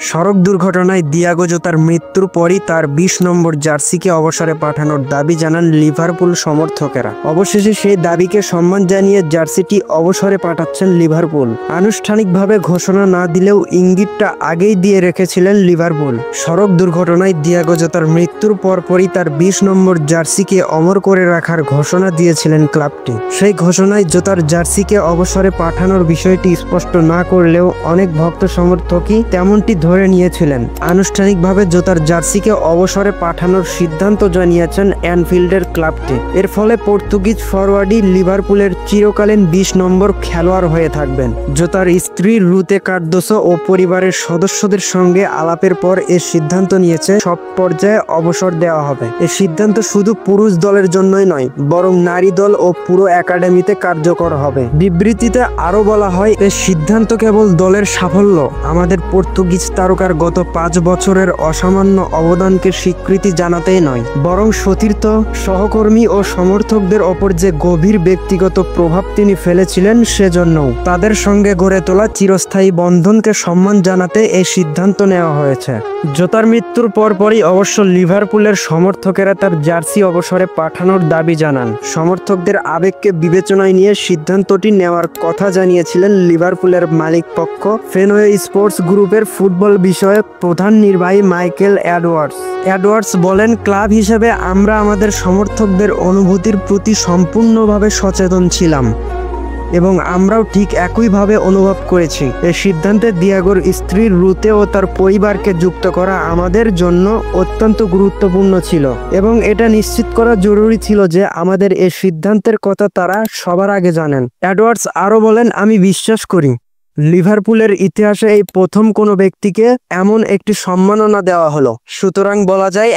সড়ক দুর্ঘটনায় দিয়াগো জোতার মৃত্যুর পরই তার ২০ নম্বর জার্সিকে অবসরে পাঠানোর দাবি জানান লিভারপুল সমর্থকেরা। অবশেষে সেই দাবিকে সম্মান জানিয়ে জার্সিটি অবসরে পাঠাচ্ছেন লিভারপুল। আনুষ্ঠানিকভাবে ঘোষণা না দিলেও ইঙ্গিতটা আগেই দিয়ে রেখেছিলেন লিভারপুল। সড়ক দুর্ঘটনায় দিয়াগো জোতার মৃত্যুর পরপরই তার ২০ নম্বর জার্সিকে অমর করে রাখার ঘোষণা দিয়েছিলেন ক্লাবটি। সেই ঘোষণায় জোতার জার্সিকে অবসরে পাঠানোর বিষয়টি স্পষ্ট না করলেও অনেক ভক্ত সমর্থকই তেমনটি ধরে নিয়েছিলেন। আনুষ্ঠানিকভাবে জোতার জার্সিকে অবসরে পাঠানোর সিদ্ধান্ত জানিয়েছেন অ্যানফিল্ডের ক্লাবটি। এর ফলে পর্তুগিজ ফরওয়ার্ডই লিভারপুলের চিরকালীন ২০ নম্বর খেলোয়াড় হয়ে থাকবেন। জোতার স্ত্রী রুতে কার্দোসো ও পরিবারের সদস্যদের সঙ্গে আলাপের পর এ সিদ্ধান্ত নিয়েছে সব পর্যায়ে অবসর দেওয়া হবে। এ সিদ্ধান্ত শুধু পুরুষ দলের জন্যই নয়, বরং নারী দল ও পুরো একাডেমিতে কার্যকর হবে। বিবৃতিতে আরও বলা হয়, এ সিদ্ধান্ত কেবল দলের সাফল্য, আমাদের পর্তুগিজ তারকার গত ৫ বছরের অসামান্য অবদানকে স্বীকৃতি জানাতেই নয়, বরং সতীর্থ, সহকর্মী ও সমর্থকদের ওপর যে গভীর ব্যক্তিগত প্রভাব তিনি ফেলেছিলেন সেজন্যও। তাদের সঙ্গে গড়ে তোলা চিরস্থায়ী বন্ধনকে সম্মান জানাতে এই সিদ্ধান্ত নেওয়া হয়েছে। জোতার মৃত্যুর পরপরই অবশ্য লিভারপুলের সমর্থকেরা তার জার্সি অবসরে পাঠানোর দাবি জানান। সমর্থকদের আবেগকে বিবেচনায় নিয়ে সিদ্ধান্তটি নেওয়ার কথা জানিয়েছিলেন লিভারপুলের মালিকপক্ষ ফেনওয়ে স্পোর্টস গ্রুপের ফুটবল বিষয়ক প্রধান নির্বাহী মাইকেল এডওয়ার্ডস বলেন, ক্লাব হিসেবে আমরা আমাদের সমর্থকদের অনুভূতির প্রতি সম্পূর্ণভাবে সচেতন ছিলাম এবং আমরাও ঠিক একইভাবে অনুভব করেছি। এই সিদ্ধান্তে দিয়াগোর স্ত্রী রুতে ও তার পরিবারকে যুক্ত করা আমাদের জন্য অত্যন্ত গুরুত্বপূর্ণ ছিল এবং এটা নিশ্চিত করা জরুরি ছিল যে আমাদের এই সিদ্ধান্তের কথা তারা সবার আগে জানেন। এডওয়ার্ডস আরও বলেন, আমি বিশ্বাস করি লিভারপুলের ইতিহাসে এই প্রথম কোনো ব্যক্তিকে এমন একটি সম্মাননা দেওয়া হলো। সুতরাং বলা যায়